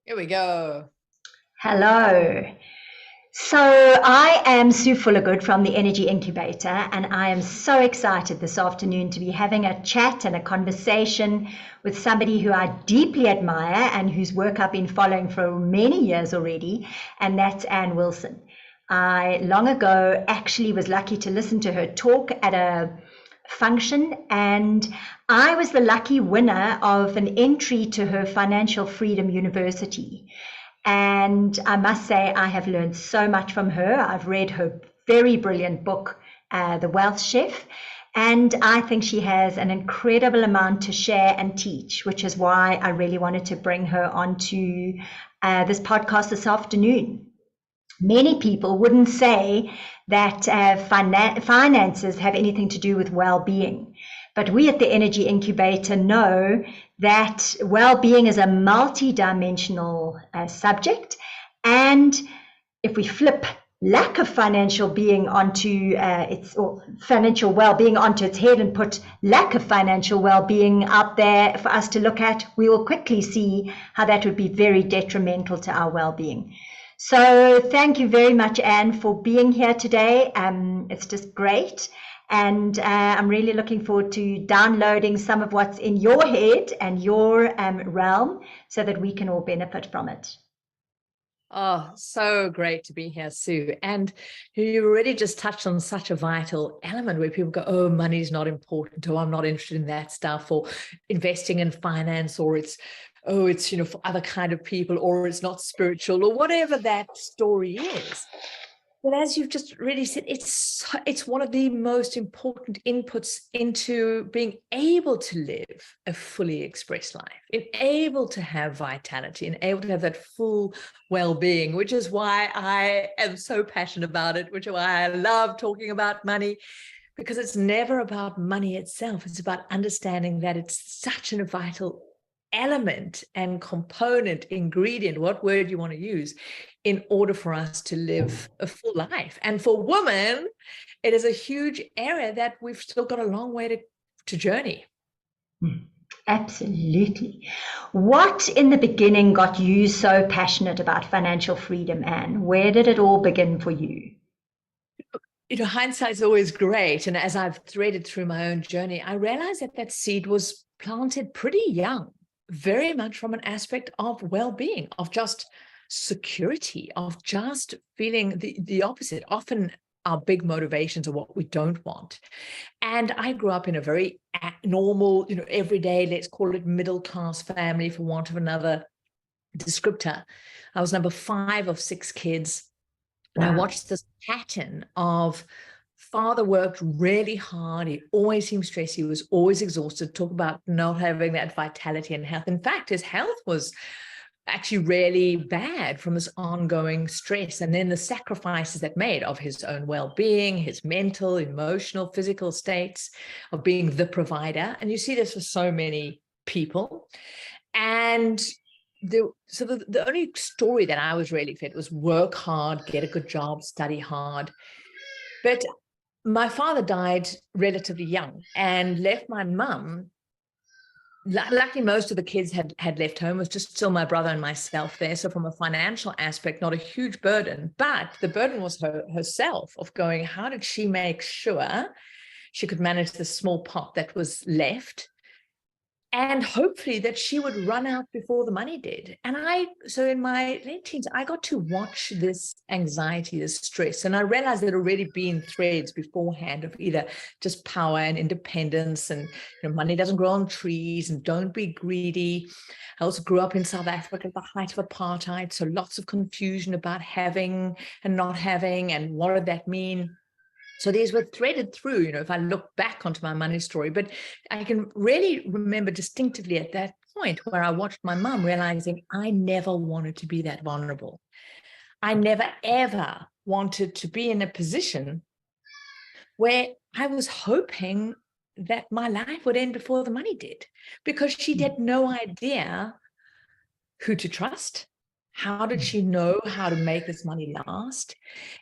Here we go. Hello. So I am Sue Fullergood from the Energy Incubator, and I am so excited this afternoon to be having a chat and a conversation with somebody who I deeply admire and whose work I've been following for many years already, and that's Ann Wilson. I long ago actually was lucky to listen to her talk at a function, and I was the lucky winner of an entry to her Financial Freedom University. And I must say, I have learned so much from her. I've read her very brilliant book, The Wealth Chef, and I think she has an incredible amount to share and teach, which is why I really wanted to bring her onto this podcast this afternoon. Many people wouldn't say that finances have anything to do with well-being. But we at the Energy Incubator know that well-being is a multi-dimensional subject. And if we flip lack of financial being onto or financial well-being onto its head and put lack of financial well-being out there for us to look at, we will quickly see how that would be very detrimental to our well-being. So thank you very much, Anne, for being here today. It's just great. And I'm really looking forward to downloading some of what's in your head and your realm so that we can all benefit from it. Oh, so great to be here, Sue. And you already just touched on such a vital element where people go, oh, money's not important, or I'm not interested in that stuff, or investing in finance, or it's for other kind of people, or it's not spiritual, or whatever that story is. But as you've just really said, it's one of the most important inputs into being able to live a fully expressed life, and able to have vitality, and able to have that full well-being, which is why I am so passionate about it, which is why I love talking about money, because it's never about money itself. It's about understanding that it's such a vital element and component, ingredient, what word you want to use, in order for us to live a full life. And for women, it is a huge area that we've still got a long way to journey. Absolutely. What in the beginning got you so passionate about financial freedom, Anne? Where did it all begin for you? Hindsight is always great. And as I've threaded through my own journey, I realized that seed was planted pretty young, very much from an aspect of well-being, of just security, of just feeling the opposite. Often our big motivations are what we don't want. And I grew up in a very normal, everyday, let's call it middle-class family, for want of another descriptor. I was number 5 of 6 kids. And I watched this pattern of father worked really hard. He always seemed stressed. He was always exhausted. Talk about not having that vitality and health. In fact, his health was actually really bad from this ongoing stress. And then the sacrifices that made of his own well-being, his mental, emotional, physical states of being the provider. And you see this for so many people. And the only story that I was really fed was work hard, get a good job, study hard. But my father died relatively young and left my mum. Luckily, most of the kids had left home. It was just still my brother and myself there. So from a financial aspect, not a huge burden, but the burden was herself of going, how did she make sure she could manage the small pot that was left? And hopefully that she would run out before the money did. And so in my late teens, I got to watch this anxiety, this stress. And I realized there had already been threads beforehand of either just power and independence, and money doesn't grow on trees, and don't be greedy. I also grew up in South Africa at the height of apartheid. So lots of confusion about having and not having, and what did that mean? So these were threaded through, if I look back onto my money story. But I can really remember distinctively at that point where I watched my mum realizing I never wanted to be that vulnerable. I never, ever wanted to be in a position where I was hoping that my life would end before the money did, because she had no idea who to trust. How did she know how to make this money last?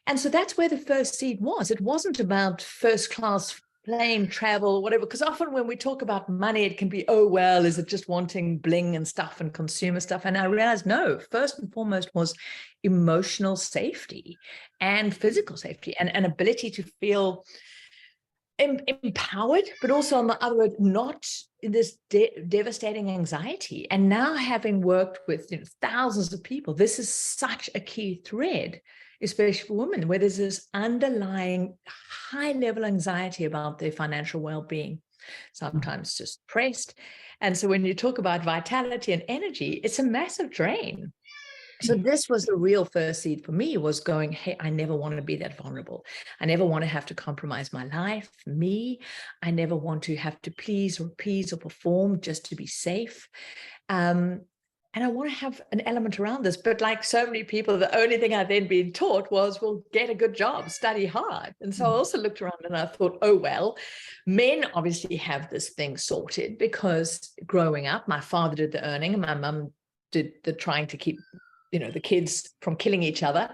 And so that's where the first seed was. It wasn't about first class, plane travel, whatever, because often when we talk about money, it can be, oh, well, is it just wanting bling and stuff and consumer stuff? And I realized, no, first and foremost was emotional safety and physical safety and an ability to feel empowered, but also on the other word, not in this devastating anxiety. And now having worked with thousands of people, this is such a key thread, especially for women, where there's this underlying high level anxiety about their financial well-being, sometimes just depressed. And so when you talk about vitality and energy, it's a massive drain. So this was the real first seed for me, was going, hey, I never want to be that vulnerable. I never want to have to compromise my life, me. I never want to have to please or appease or perform just to be safe. And I want to have an element around this. But like so many people, the only thing I'd then been taught was, well, get a good job, study hard. And so I also looked around and I thought, oh, well, men obviously have this thing sorted, because growing up, my father did the earning and my mum did the trying to keep the kids from killing each other.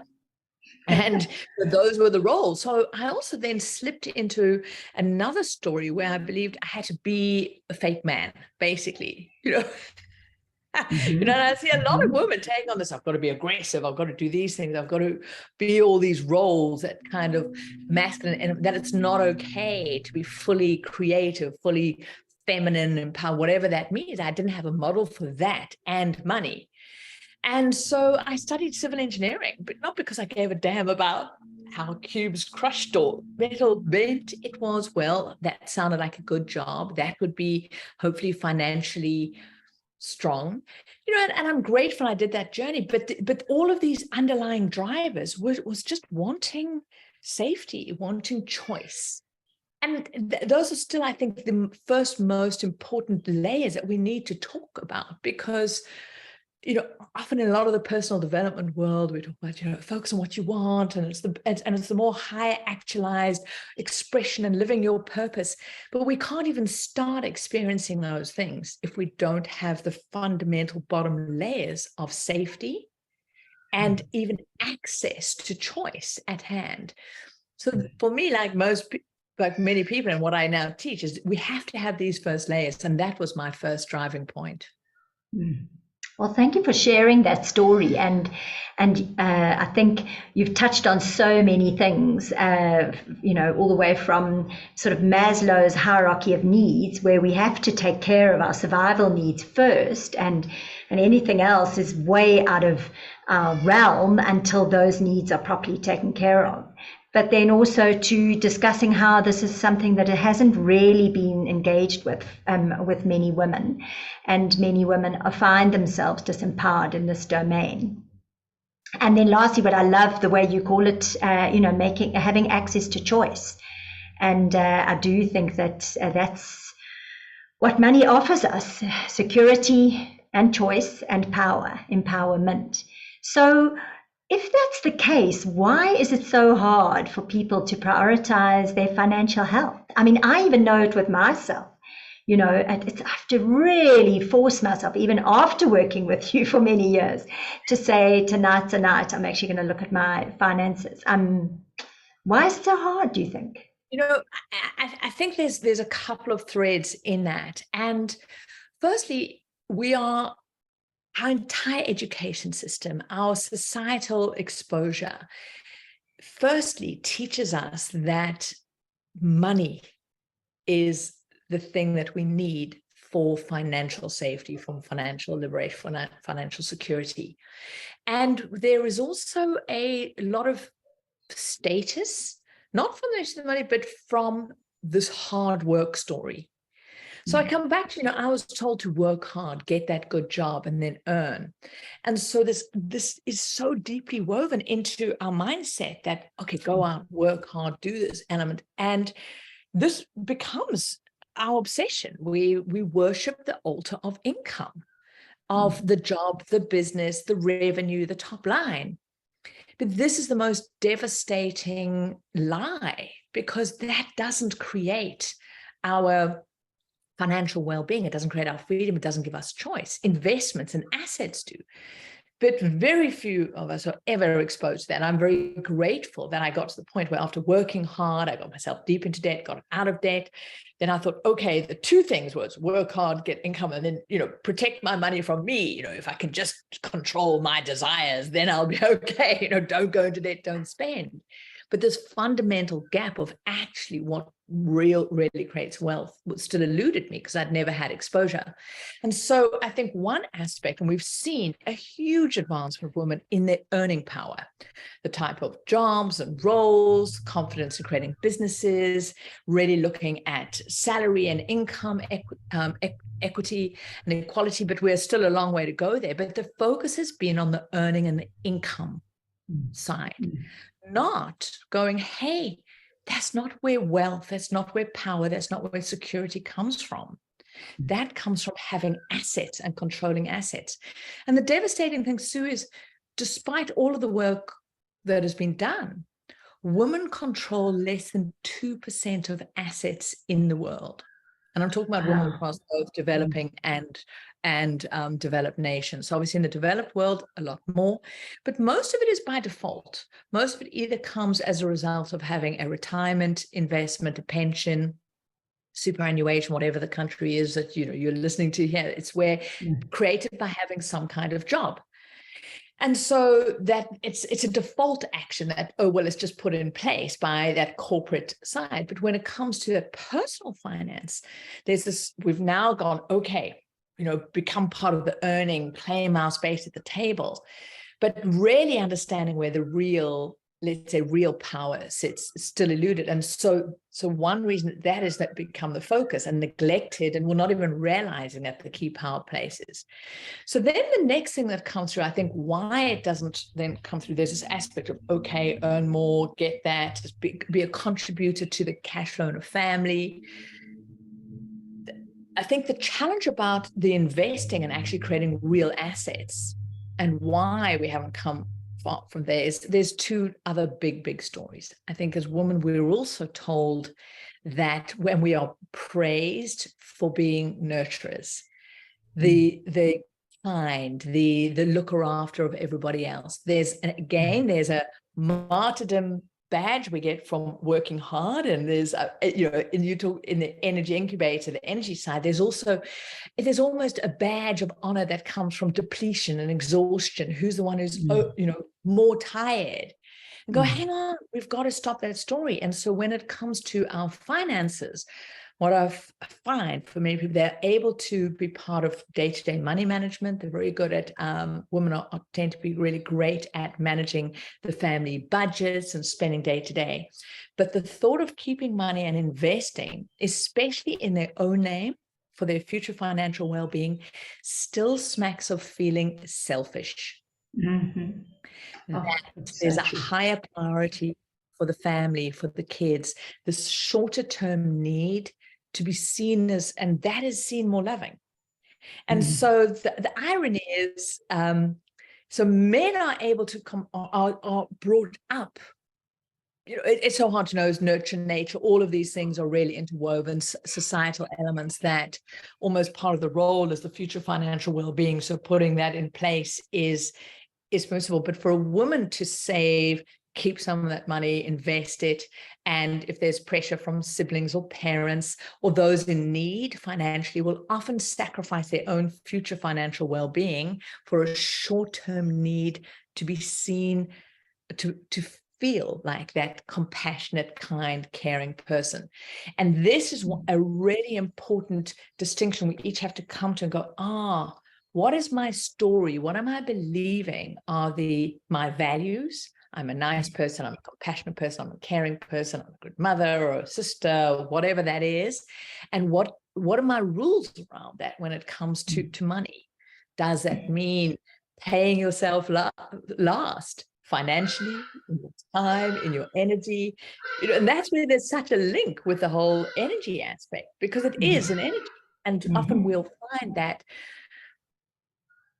And those were the roles. So I also then slipped into another story where I believed I had to be a fake man, basically, and I see a lot of women taking on this. I've got to be aggressive. I've got to do these things. I've got to be all these roles that kind of masculine, and that it's not okay to be fully creative, fully feminine, empowered, whatever that means. I didn't have a model for that and money. And so I studied civil engineering, but not because I gave a damn about how cubes crushed or metal bent. It was, well, that sounded like a good job. That would be hopefully financially strong, and I'm grateful I did that journey. But all of these underlying drivers was just wanting safety, wanting choice. And those are still, I think, the first most important layers that we need to talk about, because often in a lot of the personal development world, we talk about, focus on what you want, and it's the more high actualized expression and living your purpose. But we can't even start experiencing those things if we don't have the fundamental bottom layers of safety and even access to choice at hand. So for me, like many people, and what I now teach is we have to have these first layers. And that was my first driving point. Well, thank you for sharing that story, and I think you've touched on so many things, all the way from sort of Maslow's hierarchy of needs, where we have to take care of our survival needs first, and anything else is way out of our realm until those needs are properly taken care of. But then also to discussing how this is something that it hasn't really been engaged with many women, and many women find themselves disempowered in this domain. And then lastly, but I love the way you call it, having access to choice. And I do think that that's what money offers us: security and choice and power, empowerment. So if that's the case, why is it so hard for people to prioritize their financial health? I mean, I even know it with myself. I have to really force myself, even after working with you for many years, to say tonight, I'm actually going to look at my finances. Why is it so hard, do you think? I think there's a couple of threads in that. And firstly, our entire education system, our societal exposure, firstly teaches us that money is the thing that we need for financial safety, for financial liberation, for financial security. And there is also a lot of status, not from the money, but from this hard work story. So I come back to, I was told to work hard, get that good job, and then earn. And so this is so deeply woven into our mindset that, okay, go out, work hard, do this element. And this becomes our obsession. We worship the altar of income, of the job, the business, the revenue, the top line. But this is the most devastating lie, because that doesn't create our financial well-being. It doesn't create our freedom. It doesn't give us choice. Investments and assets do. But very few of us are ever exposed to that. And I'm very grateful that I got to the point where after working hard, I got myself deep into debt, got out of debt. Then I thought, okay, the two things was work hard, get income, and then, protect my money from me. If I can just control my desires, then I'll be okay. Don't go into debt, don't spend. But this fundamental gap of actually what really creates wealth still eluded me because I'd never had exposure. And so I think one aspect, and we've seen a huge advancement of women in their earning power, the type of jobs and roles, confidence in creating businesses, really looking at salary and income equity and equality, but we're still a long way to go there. But the focus has been on the earning and the income side, not going, hey, that's not where wealth, that's not where power, that's not where security comes from. That comes from having assets and controlling assets. And the devastating thing, Sue, is despite all of the work that has been done, women control less than 2% of assets in the world. And I'm talking about women across both developing and developed nations. So obviously in the developed world, a lot more, but most of it is by default. Most of it either comes as a result of having a retirement investment, a pension, superannuation, whatever the country is that you're listening to here. It's where created by having some kind of job. And so that it's a default action that, oh, well, it's just put in place by that corporate side. But when it comes to that personal finance, there's this, we've now gone, okay, become part of the earning, claim our space at the table, but really understanding where the real, let's say, real power sits is still eluded. And so one reason that is that become the focus and neglected, and we're not even realizing that the key power places. So then the next thing that comes through, I think why it doesn't then come through, there's this aspect of, okay, earn more, get that, be a contributor to the cash flow in a family. I think the challenge about the investing and actually creating real assets and why we haven't come far from there is there's two other big stories. I think as women, we're also told that when we are praised for being nurturers, the kind, the looker after of everybody else, there's a martyrdom badge we get from working hard, and there's and you talk in the energy incubator, the energy side, there's almost a badge of honor that comes from depletion and exhaustion. Who's the one who's more tired? And go, hang on, we've got to stop that story. And so when it comes to our finances, what I find for many people, they're able to be part of day-to-day money management. They're very good at, women tend to be really great at managing the family budgets and spending day-to-day. But the thought of keeping money and investing, especially in their own name for their future financial well-being, still smacks of feeling selfish. There's a higher priority for the family, for the kids, this shorter term need to be seen as, and that is seen more loving. And so the irony is, so men are able to are brought up, it's so hard to know, is nurture, nature, all of these things are really interwoven societal elements that almost part of the role is the future financial well-being. So putting that in place is permissible. But for a woman to save, keep some of that money, invest it, and if there's pressure from siblings or parents or those in need financially, will often sacrifice their own future financial well-being for a short-term need to be seen, to feel like that compassionate, kind, caring person. And this is a really important distinction we each have to come to and go, what is my story? What am I believing are my values? I'm a nice person, I'm a compassionate person, I'm a caring person, I'm a good mother or a sister, or whatever that is. And what are my rules around that when it comes to money? Does that mean paying yourself last financially, in your time, in your energy? And that's where there's such a link with the whole energy aspect, because it is an energy. And often we'll find that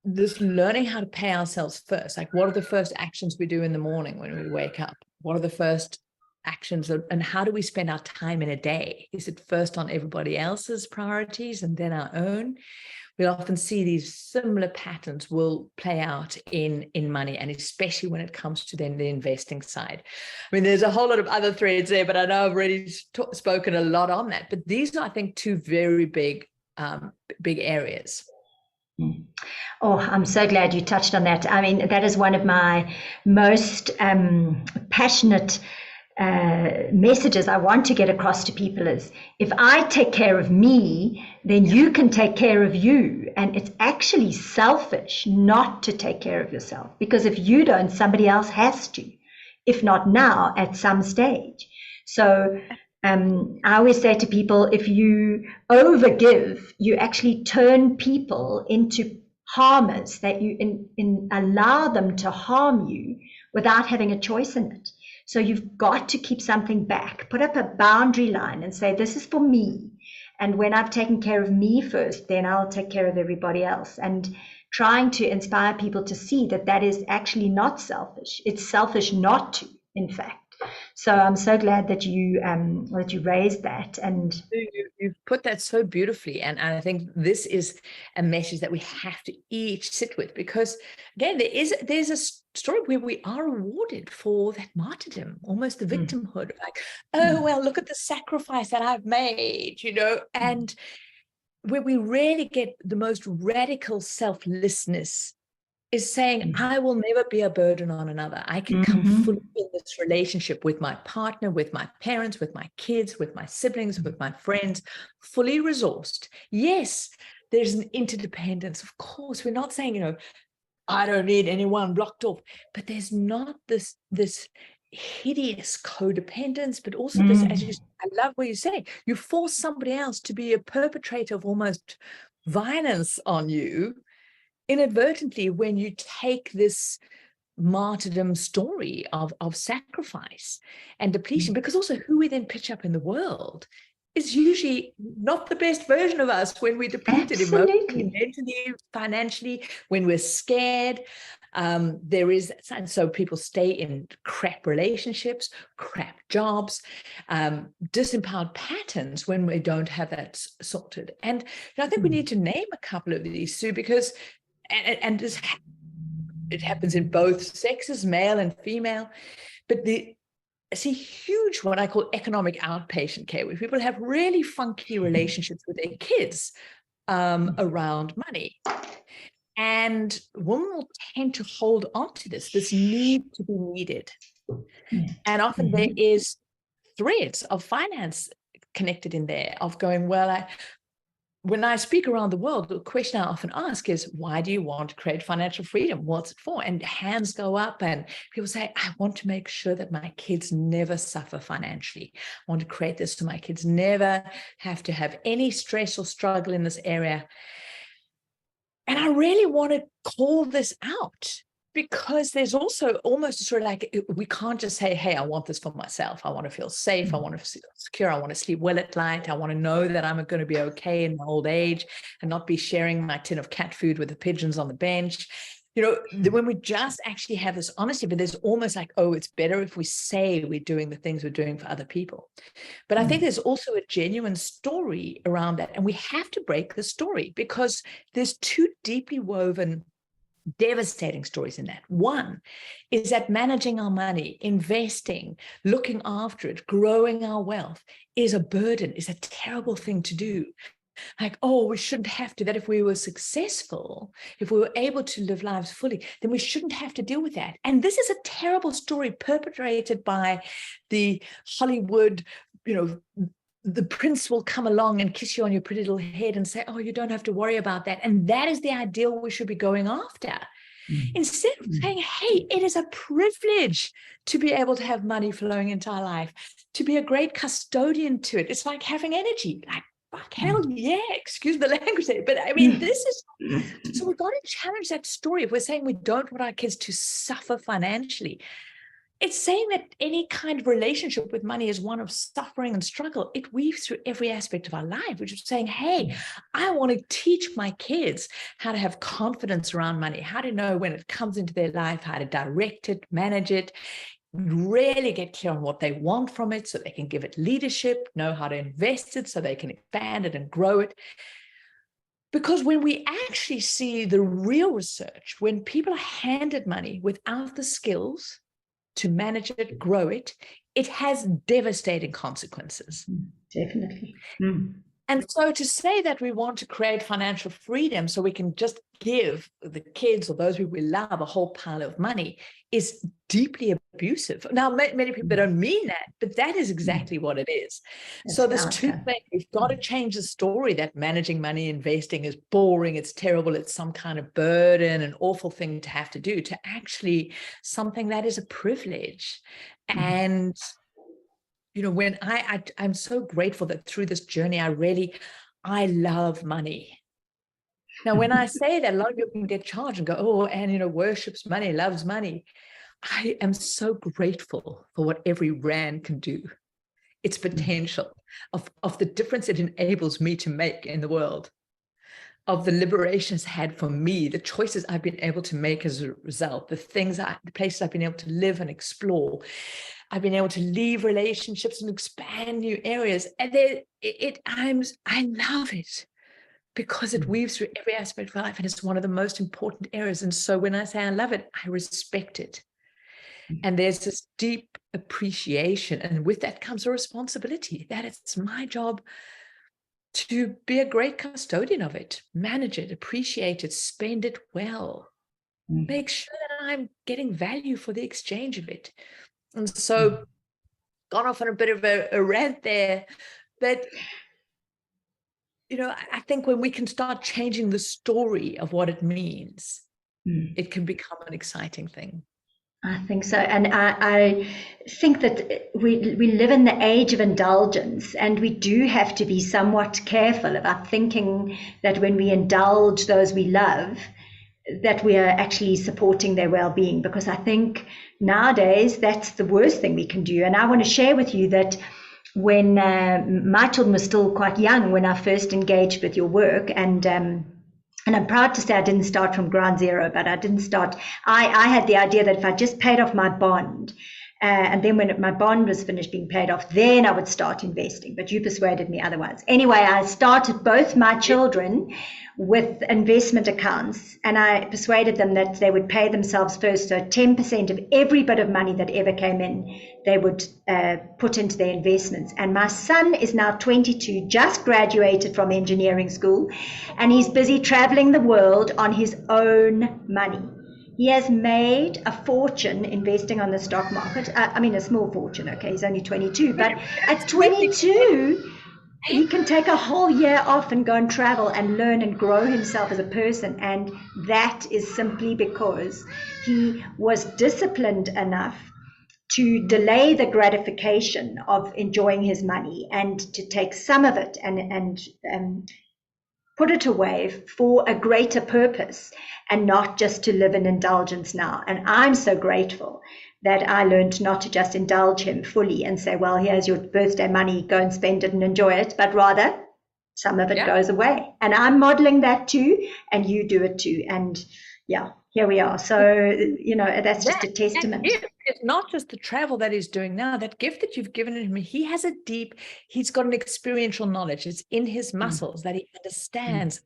this learning how to pay ourselves first, like what are the first actions we do in the morning when we wake up? What are the first actions, and how do we spend our time in a day? Is it first on everybody else's priorities and then our own? we often see these similar patterns will play out in money, and especially when it comes to then the investing side. I mean, there's a whole lot of other threads there, but I know I've already spoken a lot on that. But these are, I think, two very big areas. Oh, I'm so glad you touched on that. I mean, that is one of my most passionate messages I want to get across to people is, if I take care of me, then you can take care of you. And it's actually selfish not to take care of yourself, because if you don't, somebody else has to, if not now, at some stage. So I always say to people, if you overgive, you actually turn people into harmers, that you allow them to harm you without having a choice in it. So you've got to keep something back, put up a boundary line and say, this is for me. And when I've taken care of me first, then I'll take care of everybody else. And trying to inspire people to see that that is actually not selfish. It's selfish not to, in fact. So I'm so glad that you raised that. And you've put that so beautifully. And I think this is a message that we have to each sit with, because again, there's a story where we are rewarded for that martyrdom, almost the victimhood, like, oh, well, look at the sacrifice that I've made, and where we really get the most radical selflessness is saying, I will never be a burden on another. I can come fully in this relationship with my partner, with my parents, with my kids, with my siblings, with my friends, fully resourced. Yes, there's an interdependence. Of course, we're not saying, I don't need anyone blocked off, but there's not this hideous codependence, but also this, I love what you say, you force somebody else to be a perpetrator of almost violence on you inadvertently when you take this martyrdom story of sacrifice and depletion, because also who we then pitch up in the world is usually not the best version of us when we're depleted emotionally, mentally, financially, when we're scared. And so people stay in crap relationships, crap jobs, disempowered patterns when we don't have that sorted. And I think we need to name a couple of these, Sue, because and this, it happens in both sexes, male and female, but I see huge what I call economic outpatient care, where people have really funky relationships with their kids around money. And women will tend to hold on to this need to be needed. And often there is threads of finance connected in there, of going, well, when I speak around the world, the question I often ask is, why do you want to create financial freedom? What's it for? And hands go up and people say, I want to make sure that my kids never suffer financially. I want to create this so my kids never have to have any stress or struggle in this area. And I really want to call this out, because there's also almost a sort of like, we can't just say, hey, I want this for myself. I want to feel safe. I want to feel secure. I want to sleep well at night. I want to know that I'm going to be okay in my old age and not be sharing my tin of cat food with the pigeons on the bench. When we just actually have this honesty, but there's almost like, oh, it's better if we say we're doing the things we're doing for other people. But I think there's also a genuine story around that. And we have to break the story, because there's two deeply woven devastating stories in that. One is that managing our money, investing, looking after it, growing our wealth is a burden, is a terrible thing to do. Like, oh, we shouldn't have to, that if we were successful, if we were able to live lives fully, then we shouldn't have to deal with that. And this is a terrible story perpetrated by the Hollywood, the prince will come along and kiss you on your pretty little head and say, oh, you don't have to worry about that. And that is the ideal we should be going after. Instead of saying, hey, it is a privilege to be able to have money flowing into our life, to be a great custodian to it. It's like having energy, like, fuck, hell yeah, excuse the language there. But I mean, this is, so we've got to challenge that story. If we're saying we don't want our kids to suffer financially, it's saying that any kind of relationship with money is one of suffering and struggle. It weaves through every aspect of our life, which is saying, hey, I want to teach my kids how to have confidence around money, how to know when it comes into their life, how to direct it, manage it, really get clear on what they want from it so they can give it leadership, know how to invest it so they can expand it and grow it. Because when we actually see the real research, when people are handed money without the skills to manage it, grow it, it has devastating consequences. Definitely. And so to say that we want to create financial freedom so we can just give the kids or those we love a whole pile of money is deeply abusive. Now, many people don't mean that, but that is exactly what it is. So there's two things. We've got to change the story that managing money, investing is boring, it's terrible, it's some kind of burden, an awful thing to have to do, to actually something that is a privilege. And when I'm so grateful that through this journey, I love money. Now, when I say that, a lot of people can get charged and go, oh, and, worships money, loves money. I am so grateful for what every rand can do, its potential of the difference it enables me to make in the world, of the liberation it's had for me, the choices I've been able to make as a result, the places I've been able to live and explore. I've been able to leave relationships and expand new areas. And I love it because it weaves through every aspect of life. And it's one of the most important areas. And so when I say I love it, I respect it. And there's this deep appreciation. And with that comes a responsibility that it's my job to be a great custodian of it, manage it, appreciate it, spend it well, make sure that I'm getting value for the exchange of it. And so gone off on a bit of a rant there, but I think when we can start changing the story of what it means, it can become an exciting thing. I think so. And I think that we live in the age of indulgence, and we do have to be somewhat careful about thinking that when we indulge those we love, that we are actually supporting their well-being, because I think nowadays that's the worst thing we can do. And I want to share with you that when my children were still quite young when I first engaged with your work, and I'm proud to say I didn't start from ground zero, but I didn't start. I had the idea that if I just paid off my bond, and then when my bond was finished being paid off, then I would start investing. But you persuaded me otherwise. Anyway, I started both my children with investment accounts, and I persuaded them that they would pay themselves first. So 10% of every bit of money that ever came in, they would put into their investments. And my son is now 22, just graduated from engineering school, and he's busy traveling the world on his own money. He has made a fortune investing on the stock market. I mean, a small fortune, okay, he's only 22, but at 22, he can take a whole year off and go and travel and learn and grow himself as a person. And that is simply because he was disciplined enough to delay the gratification of enjoying his money and to take some of it and put it away for a greater purpose, and not just to live in indulgence now. And I'm so grateful that I learned not to just indulge him fully and say, well, here's your birthday money, go and spend it and enjoy it, but rather some of it goes away. And I'm modeling that too, and you do it too. And here we are. So, that's just a testament. It's not just the travel that he's doing now. That gift that you've given him, he's got an experiential knowledge. It's in his muscles that he understands,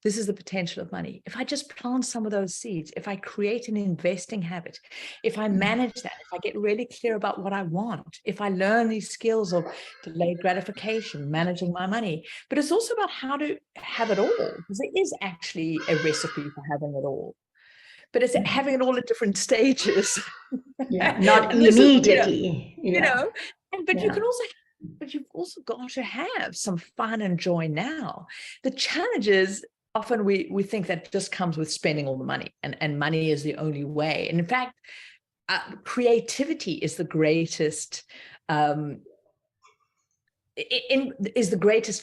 this is the potential of money. If I just plant some of those seeds, if I create an investing habit, if I manage that, if I get really clear about what I want, if I learn these skills of delayed gratification, managing my money, but it's also about how to have it all, because there is actually a recipe for having it all. But it's having it all at different stages. Not immediately. But you've also got to have some fun and joy now. The challenge is often we think that just comes with spending all the money, and money is the only way. And in fact, creativity is the greatest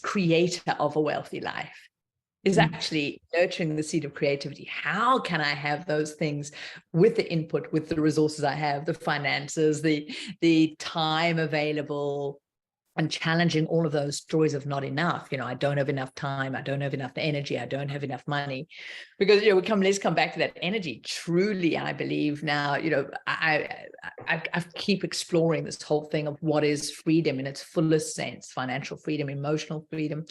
creator of a wealthy life. Is actually nurturing the seed of creativity. How can I have those things with the input, with the resources I have, the finances, the time available, and challenging all of those stories of not enough. I don't have enough time. I don't have enough energy. I don't have enough money. Because, let's come back to that energy. Truly, I believe now, I keep exploring this whole thing of what is freedom in its fullest sense: financial freedom, emotional freedom,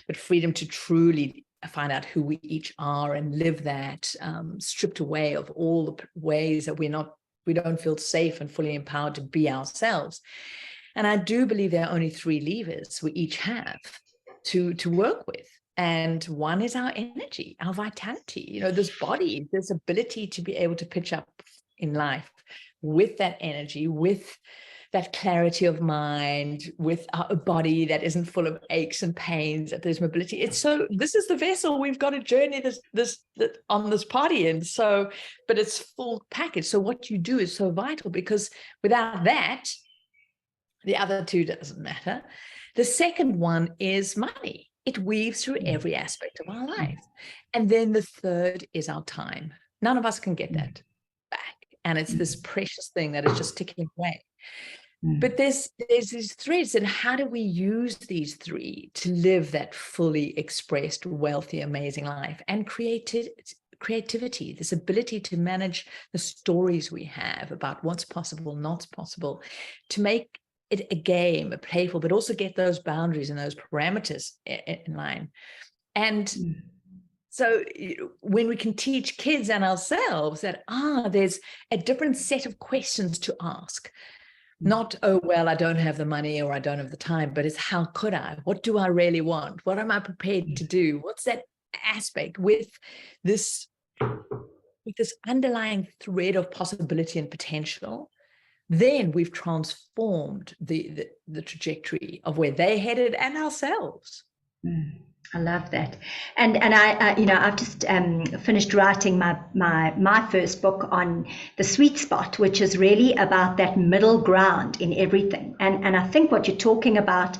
but freedom to truly find out who we each are and live that, stripped away of all the ways that we don't feel safe and fully empowered to be ourselves. And I do believe there are only 3 levers we each have to work with. And one is our energy, our vitality, this body, this ability to be able to pitch up in life with that energy, with that clarity of mind, with a body that isn't full of aches and pains, that there's mobility. This is the vessel we've got to journey this on this party in. So, but it's full package. So what you do is so vital, because without that, the other 2 doesn't matter. The second one is money. It weaves through every aspect of our life. And then the third is our time. None of us can get that back. And it's this precious thing that is just ticking away. But there's these threads, and how do we use these 3 to live that fully expressed, wealthy, amazing life? And creativity, this ability to manage the stories we have about what's possible, not possible, to make it a game, a playful, but also get those boundaries and those parameters in line. And so when we can teach kids and ourselves that, there's a different set of questions to ask. Not, oh, well, I don't have the money or I don't have the time, but it's how could I? What do I really want? What am I prepared to do? What's that aspect with this underlying thread of possibility and potential? Then we've transformed the trajectory of where they headed and ourselves. I love that. And I've just finished writing my first book on the sweet spot, which is really about that middle ground in everything. And I think what you're talking about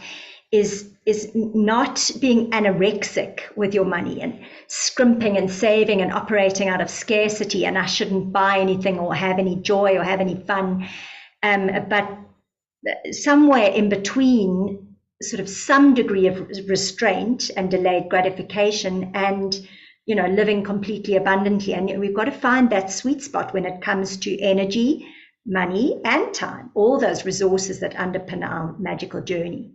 is not being anorexic with your money and scrimping and saving and operating out of scarcity, and I shouldn't buy anything or have any joy or have any fun. But somewhere in between, sort of some degree of restraint and delayed gratification, and living completely abundantly. And we've got to find that sweet spot when it comes to energy, money, and time, all those resources that underpin our magical journey.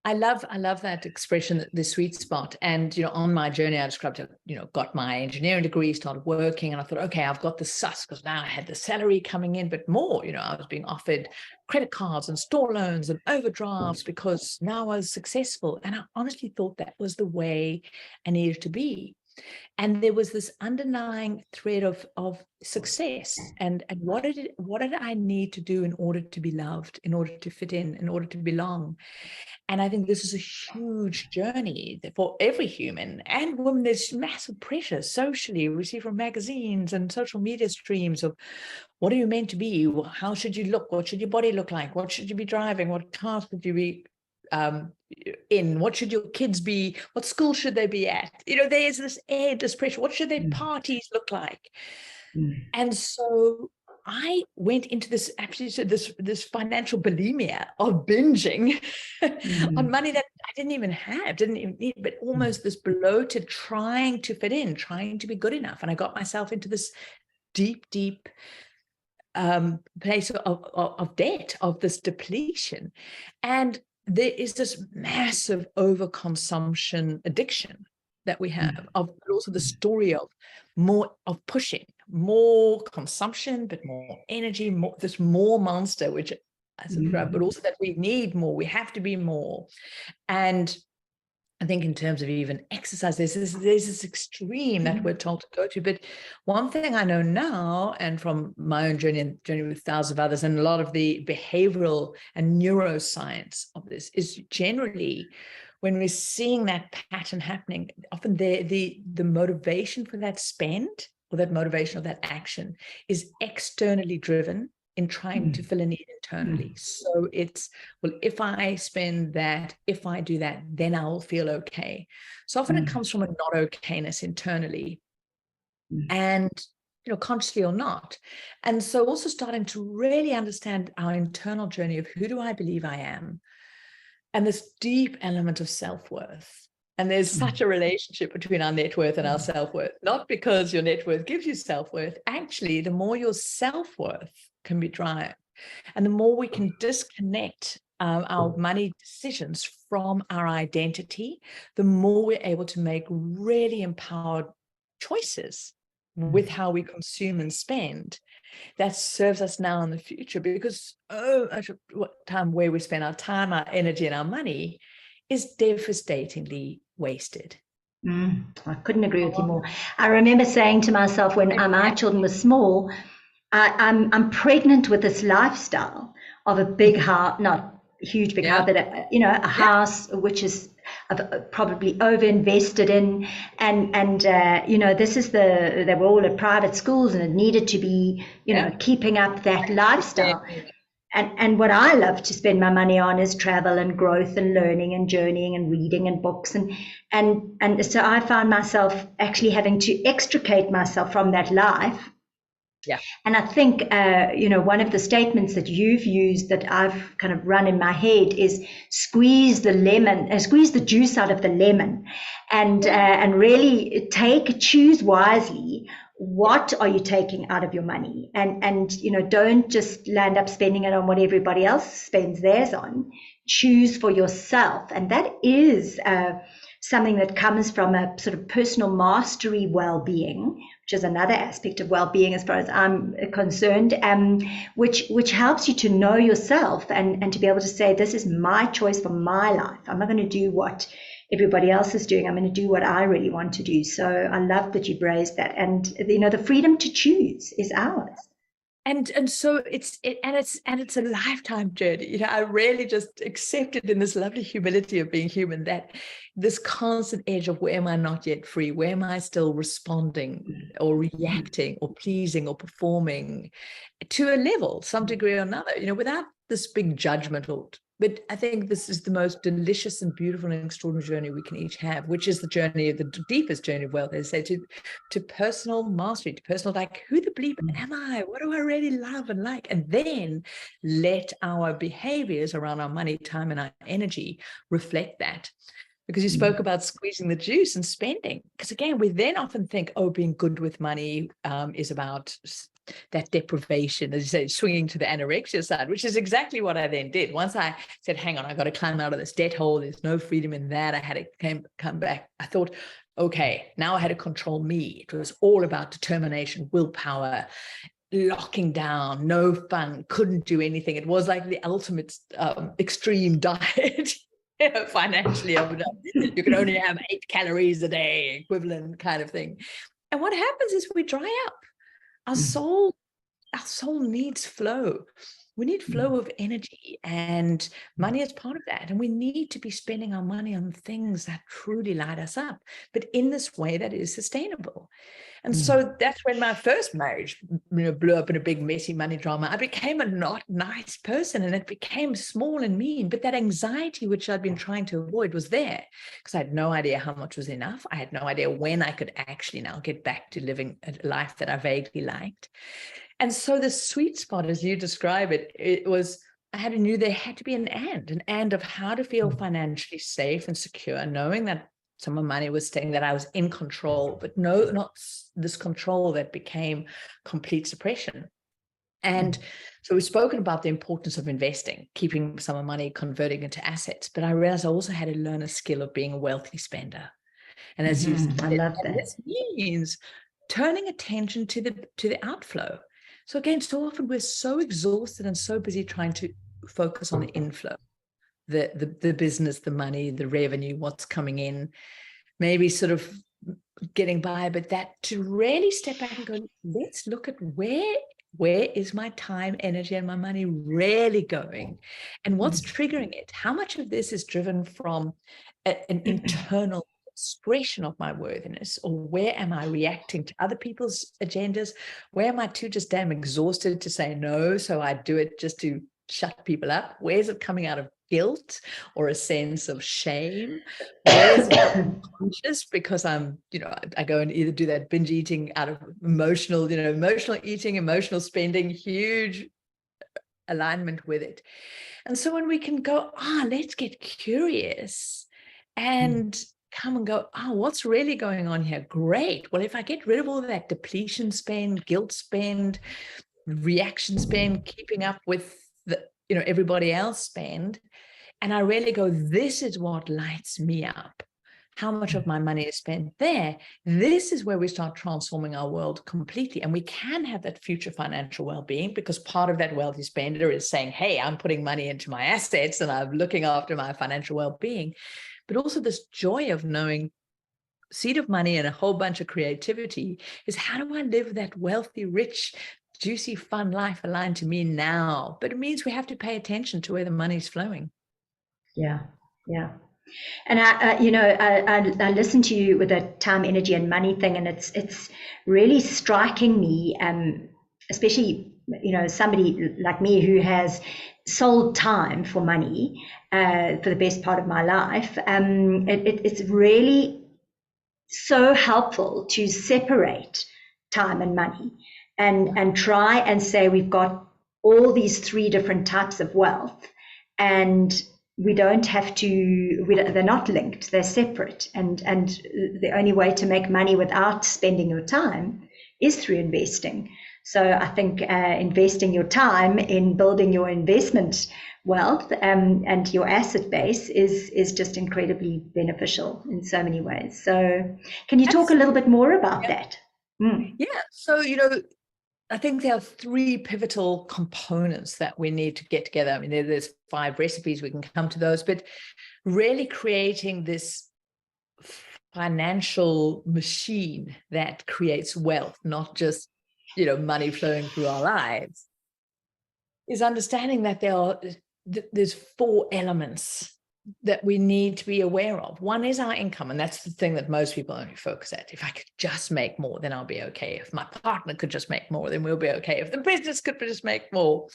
I love that expression, the sweet spot. And, on my journey, I described it, got my engineering degree, started working, and I thought, okay, I've got the sus, because now I had the salary coming in, but more, I was being offered credit cards and store loans and overdrafts because now I was successful. And I honestly thought that was the way I needed to be. And there was this underlying thread of success, and what did I need to do in order to be loved, in order to fit in order to belong. And I think this is a huge journey for every human and woman. There's massive pressure socially we see from magazines and social media streams of what are you meant to be, how should you look, what should your body look like, what should you be driving, what car should you be in, what should your kids be, what school should they be at, there's this pressure, what should their parties look like. And so I went into this financial bulimia of binging on money that I didn't even need, but almost this bloated, trying to fit in, trying to be good enough. And I got myself into this deep place of debt, of this depletion. And there is this massive overconsumption addiction that we have, but also the story of pushing more consumption, but more energy, this more monster, which I subscribe, but also that we need more, we have to be more. And I think in terms of even exercise, there's this extreme that we're told to go to. But one thing I know now, and from my own journey with thousands of others, and a lot of the behavioral and neuroscience of this, is generally when we're seeing that pattern happening, often the motivation for that spend or that motivation of that action is externally driven in trying to fill a need internally. So it's, well, if I spend that, if I do that, then I'll feel okay. So often it comes from a not okayness internally, and consciously or not. And so also starting to really understand our internal journey of who do I believe I am, and this deep element of self-worth. And there's such a relationship between our net worth and our self-worth, not because your net worth gives you self-worth. Actually, the more your self-worth can be driven, and the more we can disconnect our money decisions from our identity, the more we're able to make really empowered choices with how we consume and spend. That serves us now in the future, because what time where we spend our time, our energy, and our money is devastatingly wasted. I couldn't agree with you more. I remember saying to myself when my children were small, I'm pregnant with this lifestyle of a big house, not a huge big house, but a house which is probably over-invested in, and this is they were all at private schools, and it needed to be keeping up that lifestyle. And what I love to spend my money on is travel and growth and learning and journeying and reading and books, and so I found myself actually having to extricate myself from that life. Yeah. And I think, one of the statements that you've used that I've kind of run in my head is squeeze the juice out of the lemon, and really choose wisely. What are you taking out of your money? And don't just land up spending it on what everybody else spends theirs on. Choose for yourself. And that is something that comes from a sort of personal mastery well-being, which is another aspect of well-being as far as I'm concerned, which helps you to know yourself and to be able to say, this is my choice for my life. I'm not going to do what everybody else is doing. I'm going to do what I really want to do. So I love that you've raised that. And the freedom to choose is ours. And so it's a lifetime journey. I really just accepted in this lovely humility of being human that this constant edge of, where am I not yet free? Where am I still responding or reacting or pleasing or performing to a level, some degree or another, without this big judgment. But I think this is the most delicious and beautiful and extraordinary journey we can each have, which is the deepest journey of wealth, as I say, to personal mastery, to personal, like, who the bleep am I? What do I really love and like? And then let our behaviors around our money, time, and our energy reflect that. Because you spoke about squeezing the juice and spending. Because again, we then often think, being good with money is about that deprivation, as you say, swinging to the anorexia side, which is exactly what I then did. Once I said, hang on, I got to climb out of this debt hole. There's no freedom in that. I had to come back. I thought, okay, now I had to control me. It was all about determination, willpower, locking down, no fun, couldn't do anything. It was like the ultimate extreme diet. Financially, you can only have 8 calories a day, equivalent kind of thing. And what happens is we dry up. Our soul needs flow. We need flow of energy, and money is part of that. And we need to be spending our money on things that truly light us up, but in this way that is sustainable. And so that's when my first marriage blew up in a big messy money drama. I became a not nice person, and it became small and mean. But that anxiety, which I'd been trying to avoid, was there, because I had no idea how much was enough. I had no idea when I could actually now get back to living a life that I vaguely liked. And so the sweet spot, as you describe it, it was, I knew there had to be an and of how to feel financially safe and secure, knowing that some of money was staying, that I was in control, but no, not this control that became complete suppression. And so we've spoken about the importance of investing, keeping some of money, converting into assets, but I realized I also had to learn a skill of being a wealthy spender. And as you said, I love that. this means turning attention to the outflow. So again, so often we're so exhausted and so busy trying to focus on the inflow, the business, the money, the revenue, what's coming in, maybe sort of getting by, but that to really step back and go, let's look at where is my time, energy, and my money really going, and what's triggering it? How much of this is driven from an internal expression of my worthiness, or where am I reacting to other people's agendas? Where am I too just damn exhausted to say no, so I do it just to shut people up? Where's it coming out of guilt or a sense of shame? Where's it conscious because I'm, I go and either do that binge eating out of emotional eating, emotional spending, huge alignment with it. And so when we can go, let's get curious and come and go, what's really going on here? Great. Well, if I get rid of all of that depletion spend, guilt spend, reaction spend, keeping up with everybody else spend. And I really go, this is what lights me up. How much of my money is spent there? This is where we start transforming our world completely. And we can have that future financial well-being, because part of that wealthy spender is saying, hey, I'm putting money into my assets and I'm looking after my financial well-being. But also this joy of knowing seed of money and a whole bunch of creativity is, how do I live that wealthy, rich, juicy, fun life aligned to me now? But it means we have to pay attention to where the money's flowing. Yeah, yeah. And I listened to you with the time, energy, and money thing, and it's really striking me, especially somebody like me who has sold time for money for the best part of my life. It's really so helpful to separate time and money, and try and say we've got all these three different types of wealth, and we don't have to, they're not linked, they're separate. And the only way to make money without spending your time is through investing. So I think investing your time in building your investment wealth and your asset base is just incredibly beneficial in so many ways. So can you talk a little bit more about that? Yeah. So, I think there are three pivotal components that we need to get together. I mean, there's 5 recipes, we can come to those, but really creating this financial machine that creates wealth, not just, money flowing through our lives, is understanding that there's 4 elements that we need to be aware of. One is our income, and that's the thing that most people only focus at. If I could just make more, then I'll be okay. If my partner could just make more, then we'll be okay. If the business could just make more.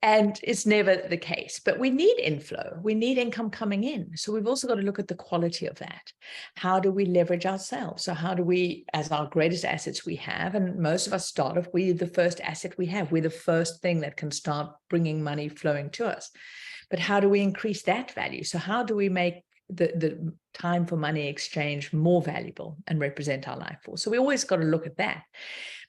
And it's never the case. But we need inflow. We need income coming in. So we've also got to look at the quality of that. How do we leverage ourselves? So how do we, as our greatest assets we have, and most of us start off, we're the first asset we have. We're the first thing that can start bringing money flowing to us. But how do we increase that value? So how do we make the time for money exchange more valuable and represent our life force? So we always got to look at that.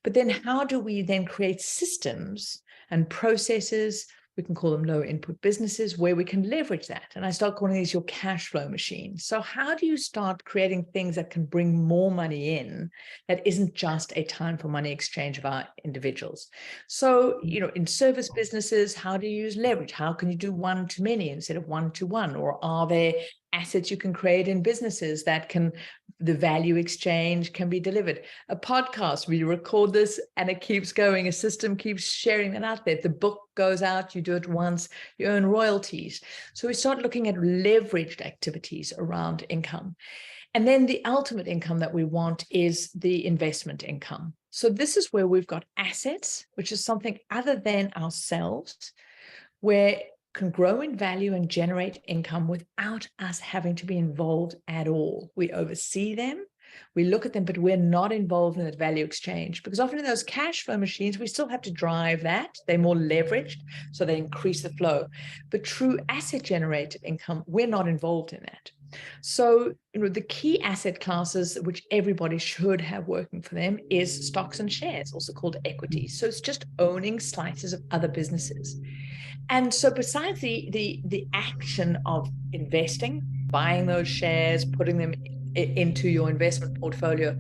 But then how do we then create systems and processes? We can call them low input businesses, where we can leverage that. And I start calling these your cash flow machines. So how do you start creating things that can bring more money in, that isn't just a time for money exchange of our individuals? So, in service businesses, how do you use leverage? How can you do one to many instead of one to one? Or are there assets you can create in businesses that the value exchange can be delivered? A podcast, we record this and it keeps going. A system keeps sharing it out there. The book goes out, you do it once, you earn royalties. So we start looking at leveraged activities around income. And then the ultimate income that we want is the investment income. So this is where we've got assets, which is something other than ourselves, where can grow in value and generate income without us having to be involved at all. We oversee them, we look at them, but we're not involved in that value exchange, because often in those cash flow machines, we still have to drive that. They're more leveraged, so they increase the flow. But true asset generated income, we're not involved in that. So, the key asset classes which everybody should have working for them is stocks and shares, also called equities. So it's just owning slices of other businesses. And so besides the action of investing, buying those shares, putting them into your investment portfolio,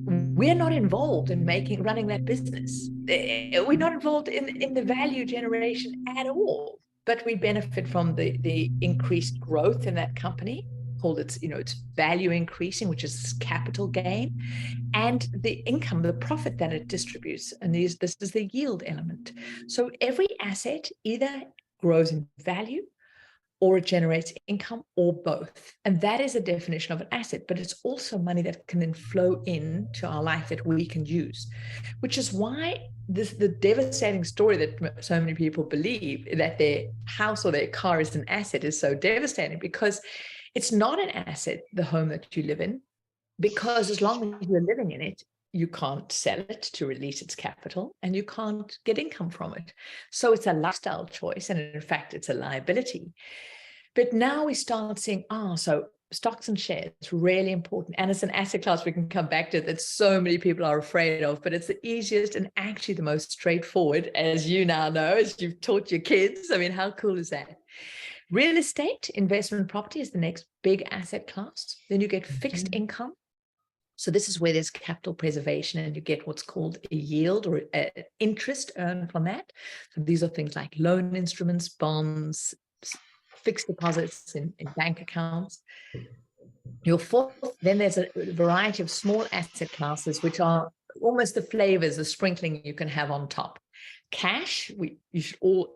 we're not involved in running that business. We're not involved in the value generation at all, but we benefit from the increased growth in that company, called its value increasing, which is capital gain, and the income, the profit that it distributes. And this is the yield element. So every asset either grows in value, or it generates income, or both. And that is a definition of an asset, but it's also money that can then flow into our life that we can use, which is why the devastating story that so many people believe that their house or their car is an asset is so devastating, because it's not an asset, the home that you live in, because as long as you're living in it, you can't sell it to release its capital, and you can't get income from it. So it's a lifestyle choice, and in fact, it's a liability. But now we start seeing, so stocks and shares, really important. And it's an asset class we can come back to that so many people are afraid of, but it's the easiest and actually the most straightforward, as you now know, as you've taught your kids. I mean, how cool is that? Real estate, investment property is the next big asset class. Then you get fixed income. So this is where there's capital preservation and you get what's called a yield or interest earned from that. So these are things like loan instruments, bonds, fixed deposits in bank accounts. Your fourth, then there's a variety of small asset classes, which are almost the flavors, the sprinkling you can have on top. Cash,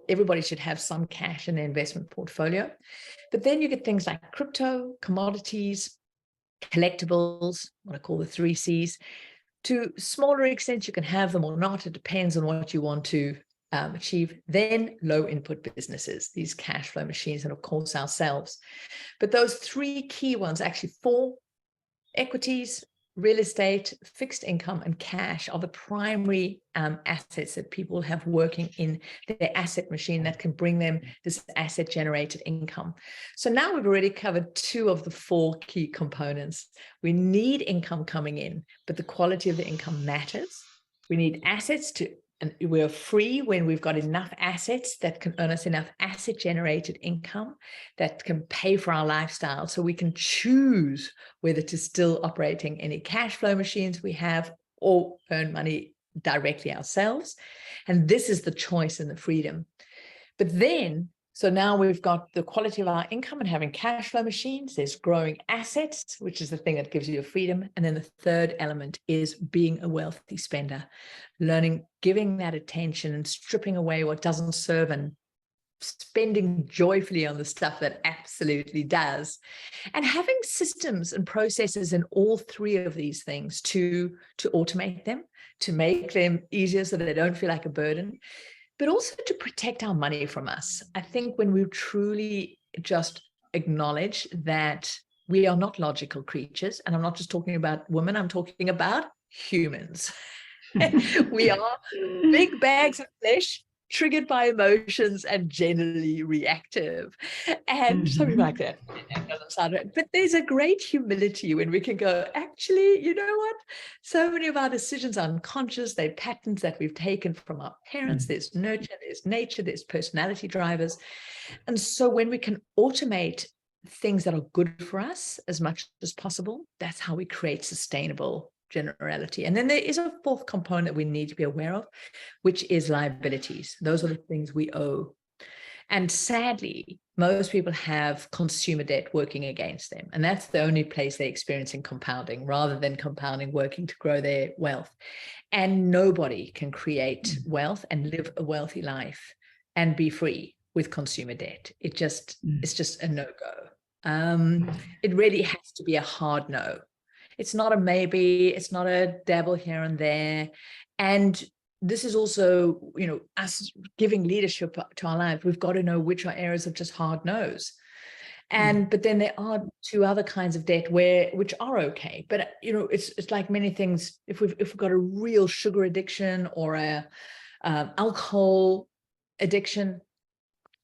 everybody should have some cash in their investment portfolio. But then you get things like crypto, commodities, collectibles, what I call the 3 C's. To smaller extent, you can have them or not. It depends on what you want to achieve. Then low input businesses, these cash flow machines, and of course ourselves. But those 3 key ones, actually 4: equities, real estate, fixed income, and cash are the primary assets that people have working in their asset machine that can bring them this asset generated income. So now we've already covered 2 of the 4 key components. We need income coming in, but the quality of the income matters. We need assets and we're free when we've got enough assets that can earn us enough asset generated income that can pay for our lifestyle, so we can choose whether to still operating any cash flow machines we have or earn money directly ourselves. And this is the choice and the freedom. But then, so now we've got the quality of our income and having cash flow machines. There's growing assets, which is the thing that gives you freedom. And then the third element is being a wealthy spender, learning, giving that attention and stripping away what doesn't serve and spending joyfully on the stuff that absolutely does, and having systems and processes in all 3 of these things to automate them, to make them easier so that they don't feel like a burden, but also to protect our money from us. I think when we truly just acknowledge that we are not logical creatures, and I'm not just talking about women, I'm talking about humans. We are big bags of flesh, triggered by emotions and generally reactive. And something like that doesn't sound right. But there's a great humility when we can go, actually, you know what? So many of our decisions are unconscious. They're patterns that we've taken from our parents. There's nurture, there's nature, there's personality drivers. And so when we can automate things that are good for us as much as possible, that's how we create sustainable generality. And then there is a 4th component we need to be aware of, which is liabilities. Those are the things we owe. And sadly, most people have consumer debt working against them. And that's the only place they're experiencing compounding, rather than compounding working to grow their wealth. And nobody can create wealth and live a wealthy life and be free with consumer debt. It's just a no-go. It really has to be a hard no. It's not a maybe, it's not a dabble here and there. And this is also, us giving leadership to our life. We've got to know which are areas of just hard no's. But then there are 2 other kinds of debt which are okay. But, it's like many things. If we've got a real sugar addiction or a alcohol addiction,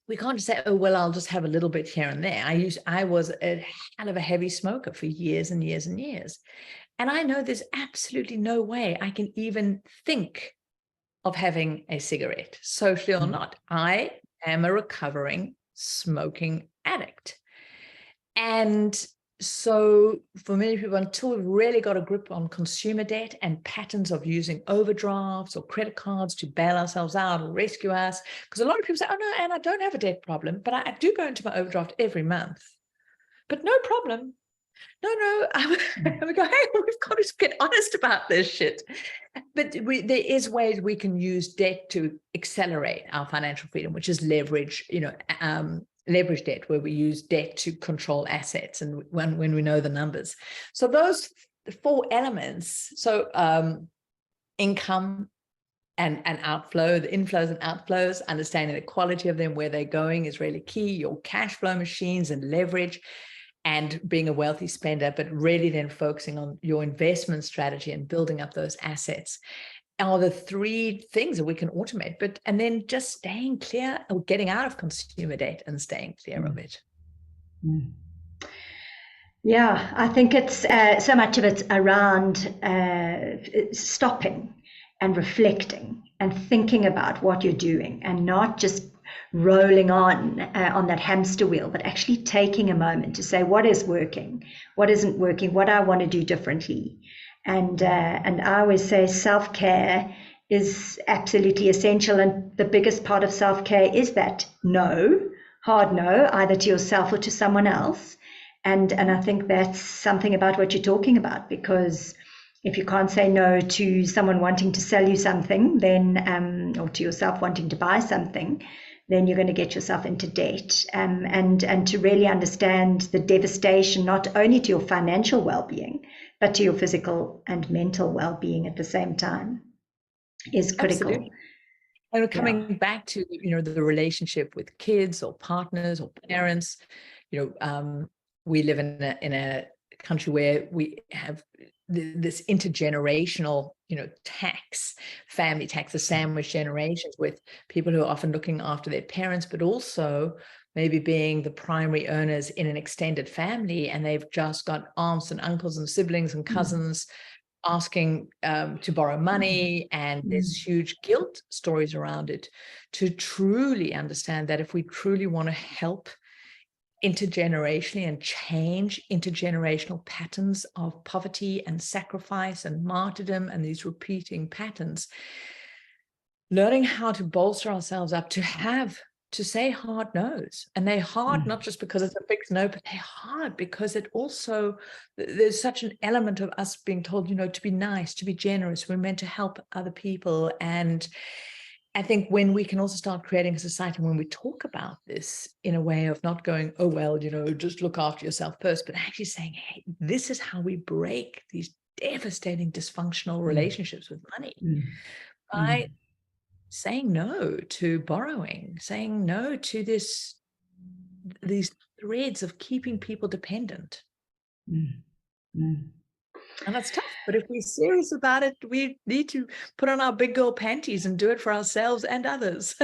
we can't just say, oh, well, I'll just have a little bit here and there. I was a hell of a heavy smoker for years and years and years. And I know there's absolutely no way I can even think of having a cigarette, socially or not. I am a recovering smoking addict. And so for many people, until we've really got a grip on consumer debt and patterns of using overdrafts or credit cards to bail ourselves out or rescue us, because a lot of people say, oh no, and I don't have a debt problem, but I do go into my overdraft every month. But no problem. No. We go, hey, we've got to get honest about this shit. But there is ways we can use debt to accelerate our financial freedom, which is leverage, leverage debt, where we use debt to control assets and when we know the numbers. So those 4 elements, so income and outflow, the inflows and outflows, understanding the quality of them, where they're going is really key. Your cash flow machines and leverage, and being a wealthy spender, but really then focusing on your investment strategy and building up those assets are the 3 things that we can automate. And then just staying clear or getting out of consumer debt and staying clear of it. Yeah, I think it's so much of it's around stopping and reflecting and thinking about what you're doing and not just rolling on that hamster wheel, but actually taking a moment to say what is working, what isn't working, what I want to do differently. And I always say self-care is absolutely essential. And the biggest part of self-care is that no, hard no, either to yourself or to someone else. And I think that's something about what you're talking about, because if you can't say no to someone wanting to sell you something, then or to yourself wanting to buy something, then you're going to get yourself into debt. And to really understand the devastation, not only to your financial well-being, but to your physical and mental well-being at the same time, is critical. Absolutely. And Yeah. coming back to, the relationship with kids or partners or parents, we live in a country where we have this intergenerational, tax, family tax, the sandwich generations, with people who are often looking after their parents, but also maybe being the primary earners in an extended family, and they've just got aunts and uncles and siblings and cousins asking to borrow money, and there's huge guilt stories around it. To truly understand that if we truly want to help intergenerationally and change intergenerational patterns of poverty and sacrifice and martyrdom and these repeating patterns, learning how to bolster ourselves up to say hard no's. And they're hard not just because it's a fixed no, but they're hard because it also, there's such an element of us being told, to be nice, to be generous, we're meant to help other people. And I think when we can also start creating a society when we talk about this in a way of not going, oh, well, just look after yourself first, but actually saying, hey, this is how we break these devastating dysfunctional relationships with money, by saying no to borrowing, saying no to these threads of keeping people dependent. And that's tough. But if we're serious about it, we need to put on our big girl panties and do it for ourselves and others.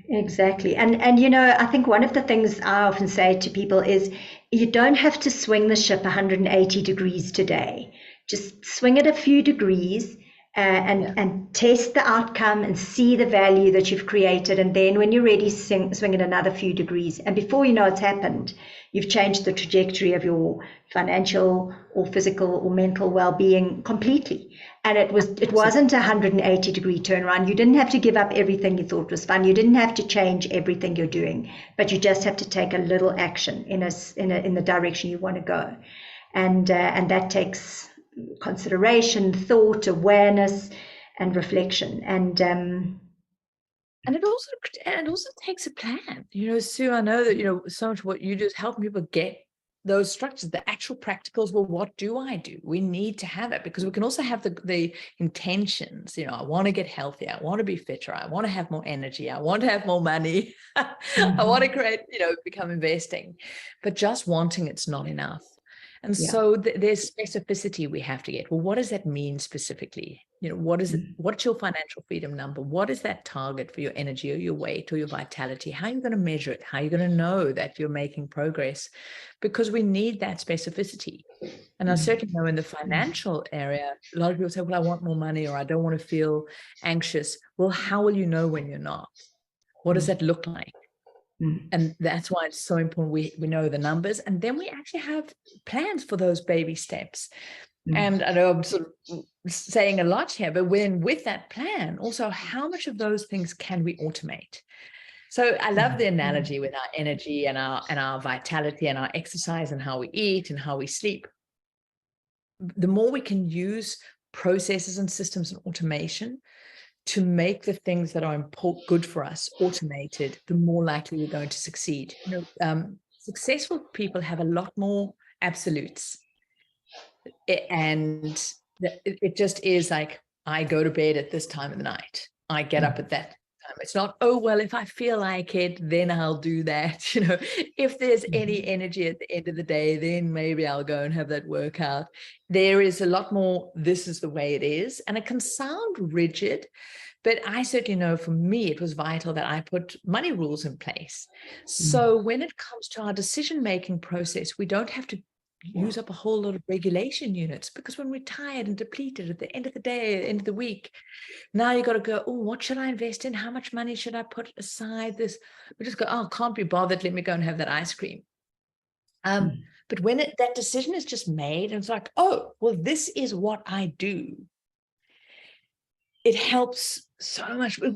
Exactly. And I think one of the things I often say to people is you don't have to swing the ship 180 degrees today. Just swing it a few degrees, and test the outcome and see the value that you've created. And then when you're ready, swing it another few degrees. And before you know it's happened, you've changed the trajectory of your financial or physical or mental well-being completely. And it wasn't a 180-degree turnaround. You didn't have to give up everything you thought was fun. You didn't have to change everything you're doing, but you just have to take a little action in the direction you want to go. And that takes consideration, thought, awareness, and reflection. And it also takes a plan. Sue, I know that, so much what you do is helping people get those structures, the actual practicals. Well, what do I do? We need to have it, because we can also have the intentions. I want to get healthier. I want to be fitter. I want to have more energy. I want to have more money. I want to create, become investing. But just wanting it's not enough. And so there's specificity we have to get. Well, what does that mean specifically? What is it? What's your financial freedom number? What is that target for your energy or your weight or your vitality? How are you going to measure it? How are you going to know that you're making progress? Because we need that specificity. And I certainly know in the financial area, a lot of people say, well, I want more money, or I don't want to feel anxious. Well, how will you know when you're not? What does that look like? And that's why it's so important we know the numbers, and then we actually have plans for those baby steps. And I know I'm sort of saying a lot here, but with that plan, also how much of those things can we automate? So I love the analogy with our energy and our vitality and our exercise and how we eat and how we sleep. The more we can use processes and systems and automation to make the things that are good for us automated, the more likely we're going to succeed. Successful people have a lot more absolutes. And it just is like, I go to bed at this time of the night. I get up at that time. It's not, oh, well, if I feel like it, then I'll do that. If there's any energy at the end of the day, then maybe I'll go and have that workout. There is a lot more, this is the way it is. And it can sound rigid, but I certainly know for me, it was vital that I put money rules in place. So when it comes to our decision-making process, we don't have to use up a whole lot of regulation units, because when we're tired and depleted at the end of the day, end of the week, now you got to go, oh, what should I invest in? How much money should I put aside? This, we just go, oh, can't be bothered. Let me go and have that ice cream. But when that decision is just made, and it's like, oh, well, this is what I do, it helps so much for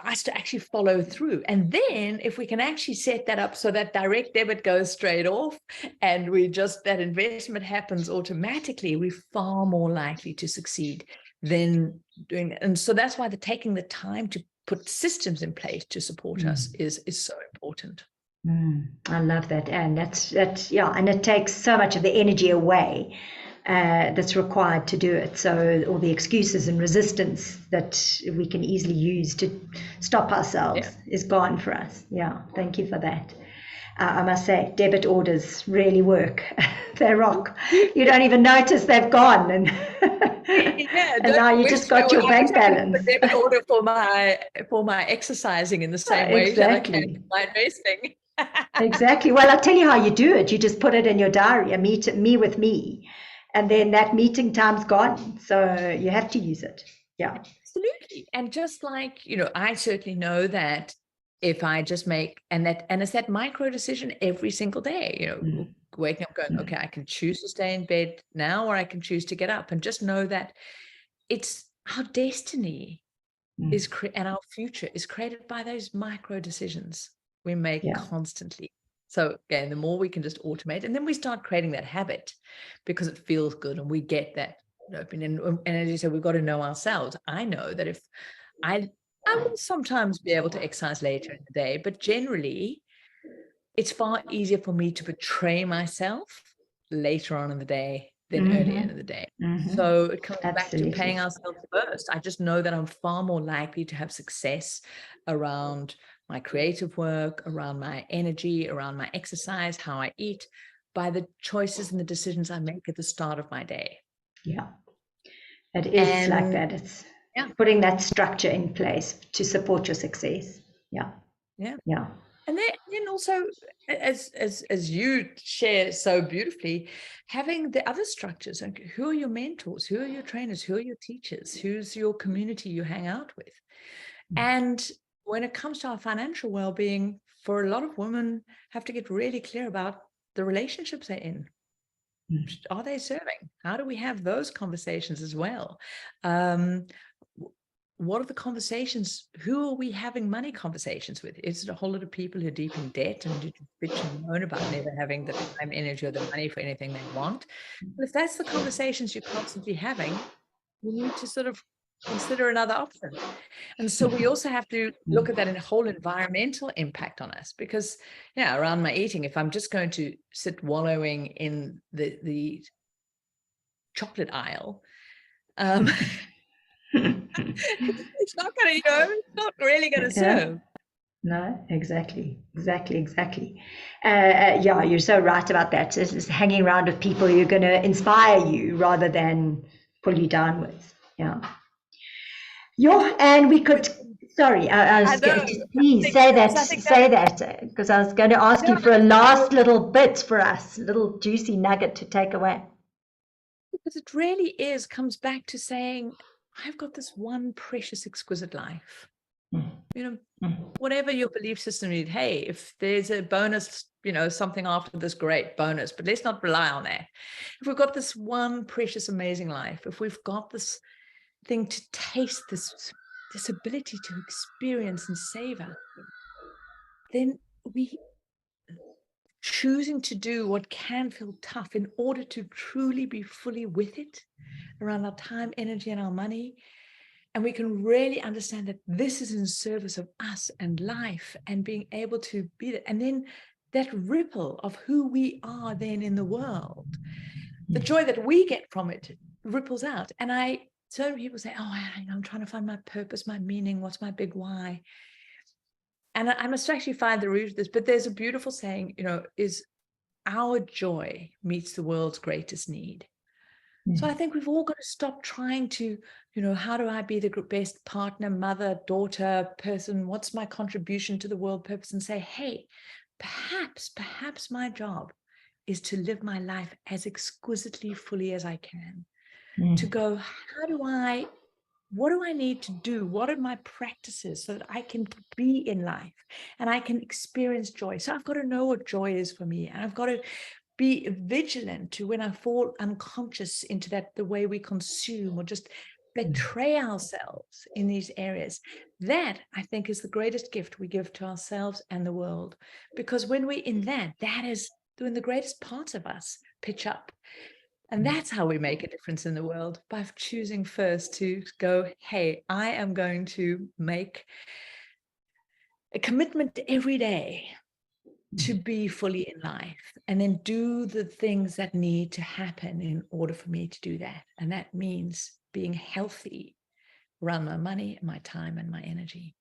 us to actually follow through. And then if we can actually set that up so that direct debit goes straight off and that investment happens automatically, we're far more likely to succeed than doing that. And so that's why taking the time to put systems in place to support us is so important. I love that. And that's yeah, and it takes so much of the energy away that's required to do it. So all the excuses and resistance that we can easily use to stop ourselves is gone for us. Yeah, thank you for that. I must say, debit orders really work. They rock. You don't even notice they've gone, and and now you just got your bank balance. A debit order for my exercising in the same way that I can my investing. Exactly. Well, I'll tell you how you do it. You just put it in your diary, a me with me, and then that meeting time's gone. So you have to use it. Yeah. Absolutely. And just like, I certainly know that if I just make, and it's that micro decision every single day, waking up going, okay, I can choose to stay in bed now, or I can choose to get up, and just know that it's our destiny and our future is created by those micro decisions we make constantly. So again, the more we can just automate, and then we start creating that habit because it feels good and we get that opinion. And as you said, we've got to know ourselves. I know that if I will sometimes be able to exercise later in the day, but generally it's far easier for me to betray myself later on in the day than earlier in the day. So it comes back to paying ourselves first. I just know that I'm far more likely to have success around my creative work, around my energy, around my exercise, how I eat, by the choices and the decisions I make at the start of my day. Yeah, it is like that. It's putting that structure in place to support your success. Yeah. And then also, as you share so beautifully, having the other structures, like who are your mentors, who are your trainers, who are your teachers, who's your community you hang out with. And when it comes to our financial well-being, for a lot of women have to get really clear about the relationships they're in. Are they serving? How do we have those conversations as well? What are the conversations? Who are we having money conversations with? Is it a whole lot of people who are deep in debt and just bitch and moan about never having the time, energy, or the money for anything they want? But if that's the conversations you're constantly having, you need to sort of consider another option. And so we also have to look at that in a whole environmental impact on us, because around my eating, if I'm just going to sit wallowing in the chocolate aisle, it's not going to, it's not really going to serve. No, exactly. Yeah, you're so right about that. It's just hanging around with people who are going to inspire you rather than pull you downwards. Yeah. And we could, sorry, I was going to please say that, because I was going to ask you for a last little bit for us, a little juicy nugget to take away. Because it really comes back to saying, I've got this one precious, exquisite life. Whatever your belief system is, hey, if there's a bonus, something after this, great bonus, but let's not rely on that. If we've got this one precious, amazing life, if we've got this thing to taste, this ability to experience and savor, then we choosing to do what can feel tough in order to truly be fully with it around our time, energy, and our money. And we can really understand that this is in service of us and life, and being able to be that. And then that ripple of who we are then in the world, the joy that we get from it ripples out. And so many people say, I'm trying to find my purpose, my meaning, what's my big why? And I must actually find the root of this, but there's a beautiful saying, is our joy meets the world's greatest need. So I think we've all got to stop trying to, how do I be the best partner, mother, daughter, person? What's my contribution to the world purpose? And say, hey, perhaps my job is to live my life as exquisitely fully as I can. To Mm. go, what do I need to do? What are my practices so that I can be in life and I can experience joy? So I've got to know what joy is for me. And I've got to be vigilant to when I fall unconscious into that, the way we consume or just betray ourselves in these areas. That, I think, is the greatest gift we give to ourselves and the world. Because when we're in that, that is when the greatest parts of us pitch up. And that's how we make a difference in the world, by choosing first to go, hey, I am going to make a commitment every day to be fully in life, and then do the things that need to happen in order for me to do that. And that means being healthy around my money, my time, and my energy.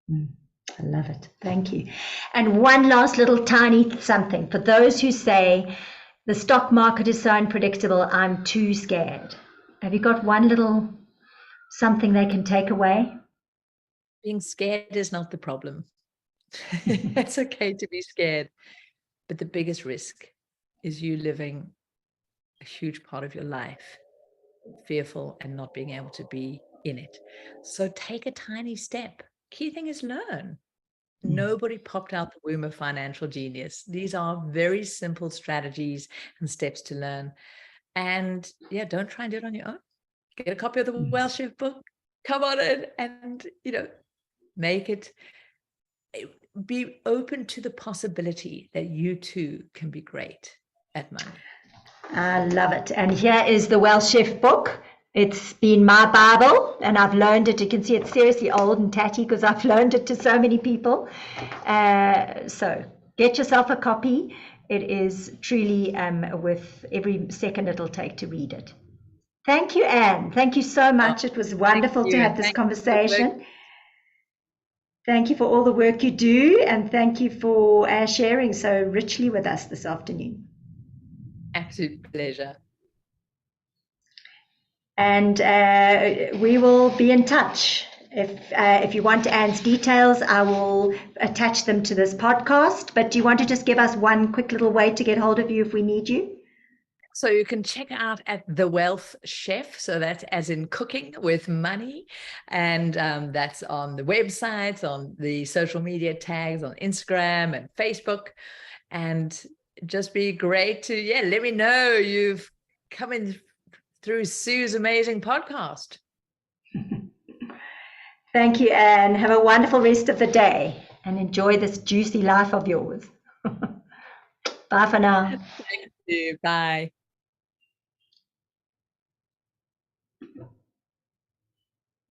I love it. Thank you. And one last little tiny something for those who say the stock market is so unpredictable, I'm too scared. Have you got one little something they can take away? Being scared is not the problem. It's okay to be scared. But the biggest risk is you living a huge part of your life fearful and not being able to be in it. So take a tiny step. Key thing is learn. Nobody popped out the womb of financial genius. These are very simple strategies and steps to learn. And yeah, don't try and do it on your own. Get a copy of the Wealth Shift book, come on in and, make it, be open to the possibility that you too can be great at money. I love it. And here is the Wealth Chef book. It's been my Bible, and I've loaned it. You can see it's seriously old and tatty because I've loaned it to so many people. So get yourself a copy. It is truly worth every second it'll take to read it. Thank you, Anne. Thank you so much. It was wonderful to have this conversation. Thank you for all the work you do, and thank you for sharing so richly with us this afternoon. Absolute pleasure. And we will be in touch. If you want Anne's details, I will attach them to this podcast. But do you want to just give us one quick little way to get hold of you if we need you? So you can check out at The Wealth Chef. So that's as in cooking with money. And that's on the websites, on the social media tags, on Instagram and Facebook. And just be great to, let me know you've come in through Sue's amazing podcast. Thank you, Anne. Have a wonderful rest of the day and enjoy this juicy life of yours. Bye for now. Thank you. Bye.